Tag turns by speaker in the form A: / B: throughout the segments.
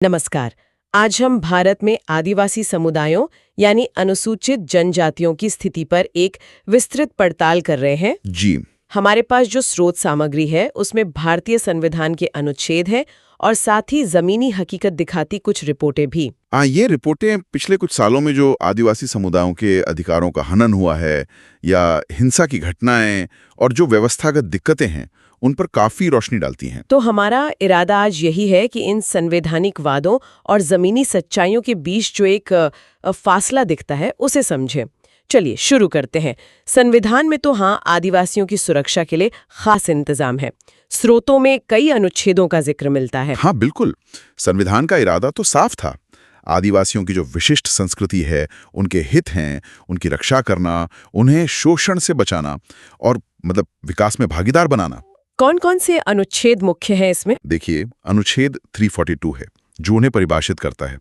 A: नमस्कार। आज हम भारत में आदिवासी समुदायों यानी अनुसूचित जनजातियों की स्थिति पर एक विस्तृत पड़ताल कर रहे हैं।
B: जी।
A: हमारे पास जो स्रोत सामग्री है उसमें भारतीय संविधान के अनुच्छेद है और साथ ही जमीनी हकीकत दिखाती कुछ रिपोर्टें भी।
B: ये रिपोर्टें पिछले कुछ सालों में जो आदिवासी समुदायों के अधिकारों का हनन हुआ है या हिंसा की घटनाएं और जो व्यवस्थागत दिक्कतें हैं उन पर काफी रोशनी डालती हैं।
A: तो हमारा इरादा आज यही है कि इन संवैधानिक वादों और जमीनी सच्चाइयों के बीच जो एक फासला दिखता है उसे समझें। चलिए शुरू करते हैं। संविधान में तो हाँ, आदिवासियों की सुरक्षा के लिए खास इंतजाम है। स्रोतों में कई अनुच्छेदों का जिक्र मिलता है।
B: हाँ बिल्कुल, संविधान का इरादा तो साफ था। आदिवासियों की जो विशिष्ट संस्कृति है, उनके हित हैं, उनकी रक्षा करना, उन्हें शोषण से बचाना और विकास में भागीदार बनाना।
A: कौन कौन से अनुच्छेद मुख्य हैं इसमें?
B: देखिए, अनुच्छेद 342 है जो उन्हें परिभाषित करता है।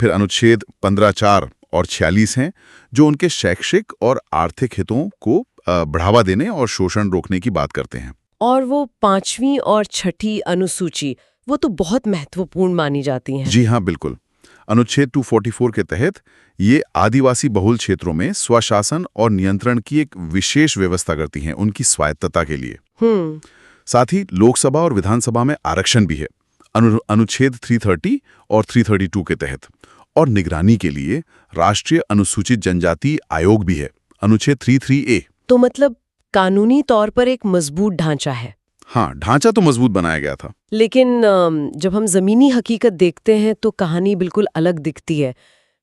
B: फिर अनुच्छेद 15(4) और 46 हैं जो उनके शैक्षिक और आर्थिक हितों को बढ़ावा देने और शोषण रोकने की बात करते हैं।
A: और वो 5वीं और 6ठी अनुसूची, वो तो बहुत महत्वपूर्ण मानी जाती हैं।
B: जी हाँ, बिल्कुल। अनुच्छेद 244 के तहत ये आदिवासी बहुल क्षेत्रों में स्वशासन और नियंत्रण की एक विशेष व्यवस्था करती हैं उनकी स्वायत्तता के लिए। साथ ही लोकसभा और विधानसभा में आरक्षण भी है अनुच्छेद 330 और 332 के तहत। और निगरानी के लिए राष्ट्रीय अनुसूचित जनजाति आयोग भी है, अनुच्छेद 33A।
A: तो मतलब कानूनी तौर पर एक मजबूत ढांचा है।
B: हाँ, ढांचा तो मजबूत बनाया गया था।
A: लेकिन जब हम जमीनी हकीकत देखते हैं तो कहानी बिल्कुल अलग दिखती है।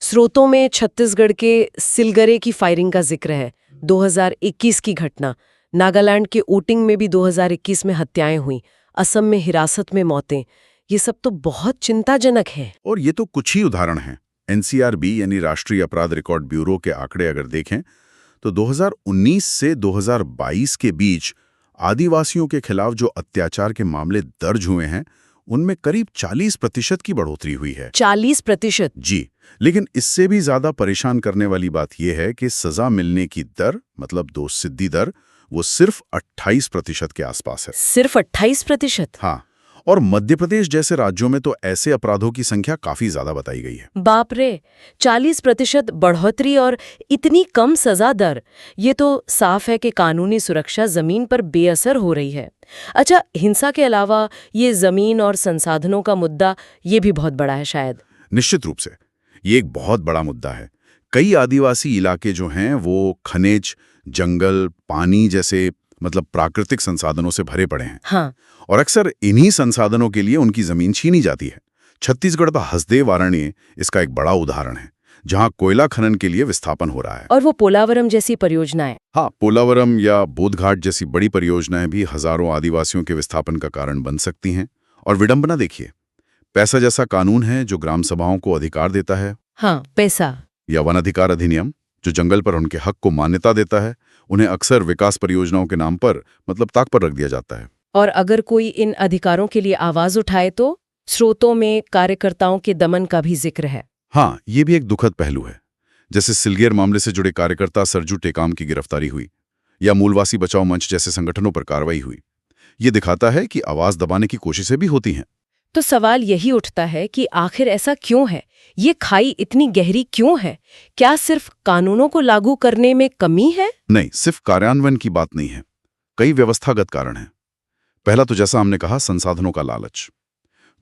A: स्रोतों में छत्तीसगढ़ के सिलगरे की फायरिंग का जिक्र है, 2021 की घटना। नागालैंड के ओटिंग में भी 2021 में हत्याएं हुई, असम में हिरासत में मौतें। ये सब तो बहुत चिंताजनक है।
B: और ये तो कुछ ही उदाहरण हैं। NCRB यानी राष्ट्रीय अपराध रिकॉर्ड ब्यूरो के आंकड़े अगर देखें तो 2019 से 2022 के बीच आदिवासियों के खिलाफ जो अत्याचार के मामले दर्ज हुए हैं उनमें करीब 40% की बढ़ोतरी हुई है।
A: 40%?
B: जी। लेकिन इससे भी ज्यादा परेशान करने वाली बात यह है कि सजा मिलने की दर, मतलब दोष सिद्धि दर, वो सिर्फ 28% के आसपास है।
A: सिर्फ 28%?
B: हाँ। और मध्य प्रदेश जैसे राज्यों में तो ऐसे अपराधों की संख्या काफी ज्यादा बताई गई है।
A: बाप रे, 40% बढ़ोतरी और इतनी कम सजा दर, ये तो साफ है कि कानूनी सुरक्षा जमीन पर बेअसर हो रही है। अच्छा, हिंसा के अलावा ये जमीन और संसाधनों का मुद्दा ये भी बहुत बड़ा है शायद।
B: निश्चित रूप से ये एक बहुत बड़ा मुद्दा है। कई आदिवासी इलाके जो हैं वो खनिज, जंगल, पानी जैसे प्राकृतिक संसाधनों से भरे पड़े हैं।
A: हाँ।
B: और अक्सर इन्हीं संसाधनों के लिए उनकी जमीन छीनी जाती है। छत्तीसगढ़ का हसदेव अरण्य इसका एक बड़ा उदाहरण है, जहां कोयला खनन के लिए विस्थापन हो रहा है।
A: और वो पोलावरम जैसी परियोजनाएं।
B: हाँ, पोलावरम या बोधघाट जैसी बड़ी परियोजनाएं भी हजारों आदिवासियों के विस्थापन का कारण बन सकती हैं। और विडंबना देखिए, पैसा जैसा कानून है जो ग्राम सभाओं को अधिकार देता है।
A: हाँ, पैसा।
B: या वन अधिकार अधिनियम जो जंगल पर उनके हक को मान्यता देता है, उन्हें अक्सर विकास परियोजनाओं के नाम पर ताक पर रख दिया जाता है।
A: और अगर कोई इन अधिकारों के लिए आवाज उठाए तो स्रोतों में कार्यकर्ताओं के दमन का भी जिक्र है।
B: हाँ, ये भी एक दुखद पहलू है। जैसे सिलगेर मामले से जुड़े कार्यकर्ता सरजू टेकाम की गिरफ्तारी हुई या मूलवासी बचाओ मंच जैसे संगठनों पर कार्रवाई हुई। ये दिखाता है कि आवाज दबाने की कोशिशें भी होती हैं।
A: तो सवाल यही उठता है कि आखिर ऐसा क्यों है? ये खाई इतनी गहरी क्यों है? क्या सिर्फ कानूनों को लागू करने में कमी है?
B: नहीं, सिर्फ कार्यान्वयन की बात नहीं है। कई व्यवस्थागत कारण हैं। पहला तो जैसा हमने कहा, संसाधनों का लालच।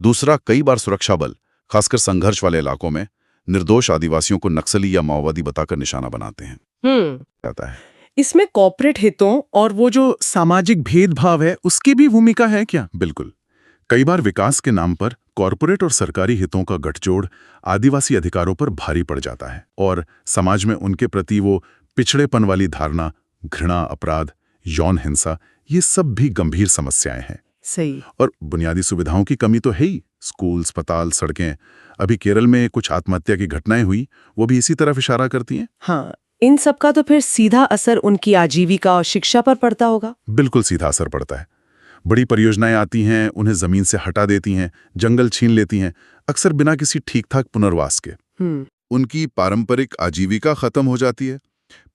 B: दूसरा, कई बार सुरक्षा बल, खासकर संघर्ष वाले इलाकों में, निर्दोष आदिवासियों को नक्सली या माओवादी बताकर निशाना बनाते हैं। कहता है
C: इसमें कॉर्पोरेट हितों और वो जो सामाजिक भेदभाव है उसकी भी भूमिका है क्या?
B: बिल्कुल। कई बार विकास के नाम पर कॉर्पोरेट और सरकारी हितों का गठजोड़ आदिवासी अधिकारों पर भारी पड़ जाता है और समाज में उनके प्रति वो पिछड़ेपन वाली धारणा, घृणा, अपराध, यौन हिंसा, ये सब भी गंभीर समस्याएं हैं।
A: सही।
B: और बुनियादी सुविधाओं की कमी तो है ही। स्कूल, अस्पताल, सड़कें। अभी केरल में कुछ आत्महत्या की घटनाएं हुई, वो भी इसी तरफ इशारा करती हैं।
A: हाँ, इन सब का तो फिर सीधा असर उनकी आजीविका और शिक्षा पर पड़ता होगा।
B: बिल्कुल सीधा असर पड़ता है। बड़ी परियोजनाएं आती हैं, उन्हें जमीन से हटा देती हैं, जंगल छीन लेती हैं, अक्सर बिना किसी ठीक ठाक पुनर्वास के। उनकी पारंपरिक आजीविका खत्म हो जाती है।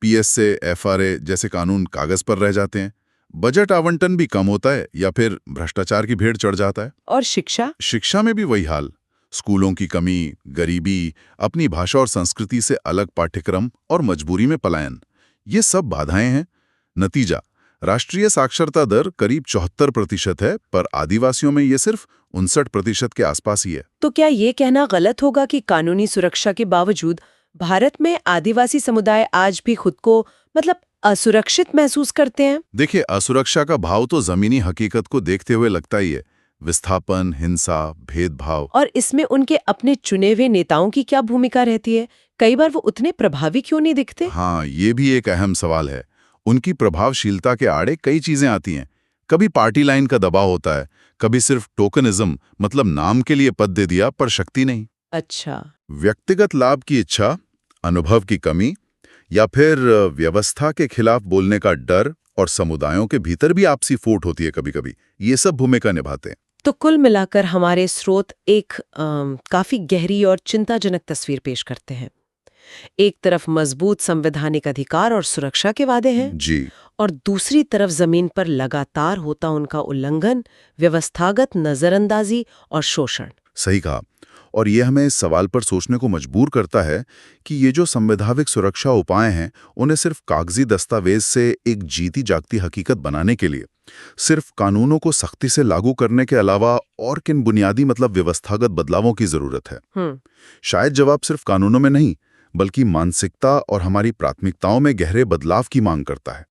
B: PSA, FRA जैसे कानून कागज पर रह जाते हैं। बजट आवंटन भी कम होता है या फिर भ्रष्टाचार की भेड़ चढ़ जाता है।
A: और शिक्षा?
B: शिक्षा में भी वही हाल। स्कूलों की कमी, गरीबी, अपनी भाषा और संस्कृति से अलग पाठ्यक्रम और मजबूरी में पलायन, ये सब बाधाएं हैं। नतीजा, राष्ट्रीय साक्षरता दर करीब 74% है, पर आदिवासियों में ये सिर्फ 59% के आसपास ही है।
A: तो क्या ये कहना गलत होगा कि कानूनी सुरक्षा के बावजूद भारत में आदिवासी समुदाय आज भी खुद को असुरक्षित महसूस करते हैं?
B: देखिए, असुरक्षा का भाव तो जमीनी हकीकत को देखते हुए लगता ही है। विस्थापन, हिंसा, भेदभाव।
A: और इसमें उनके अपने चुने हुए नेताओं की क्या भूमिका रहती है? कई बार वो उतने प्रभावी क्यों नहीं दिखते?
B: हाँ, ये भी एक अहम सवाल है। उनकी प्रभावशीलता के आड़े कई चीजें आती हैं। कभी पार्टी लाइन का दबाव होता है, कभी सिर्फ टोकनिज्म, मतलब नाम के लिए पद दे दिया पर शक्ति नहीं।
A: अच्छा।
B: व्यक्तिगत लाभ की इच्छा, अनुभव की कमी, या फिर व्यवस्था के खिलाफ बोलने का डर, और समुदायों के भीतर भी आपसी फूट होती है कभी-कभी। ये सब भूमिका निभाते हैं।
A: तो कुल मिलाकर हमारे स्रोत एक काफी गहरी और चिंताजनक तस्वीर पेश करते हैं। एक तरफ मजबूत संवैधानिक अधिकार और सुरक्षा के वादे हैं
B: जी।
A: और दूसरी तरफ जमीन पर लगातार होता उनका उल्लंघन, व्यवस्थागत नजरअंदाजी और शोषण।
B: सही कहा। और ये हमें इस सवाल पर सोचने को मजबूर करता है कि ये जो संवैधानिक सुरक्षा उपाय हैं, उन्हें सिर्फ कागजी दस्तावेज से एक जीती जागती हकीकत बनाने के लिए, सिर्फ कानूनों को सख्ती से लागू करने के अलावा और किन बुनियादी व्यवस्थागत बदलावों की जरूरत है? शायद जवाब सिर्फ कानूनों में नहीं, बल्कि मानसिकता और हमारी प्राथमिकताओं में गहरे बदलाव की मांग करता है।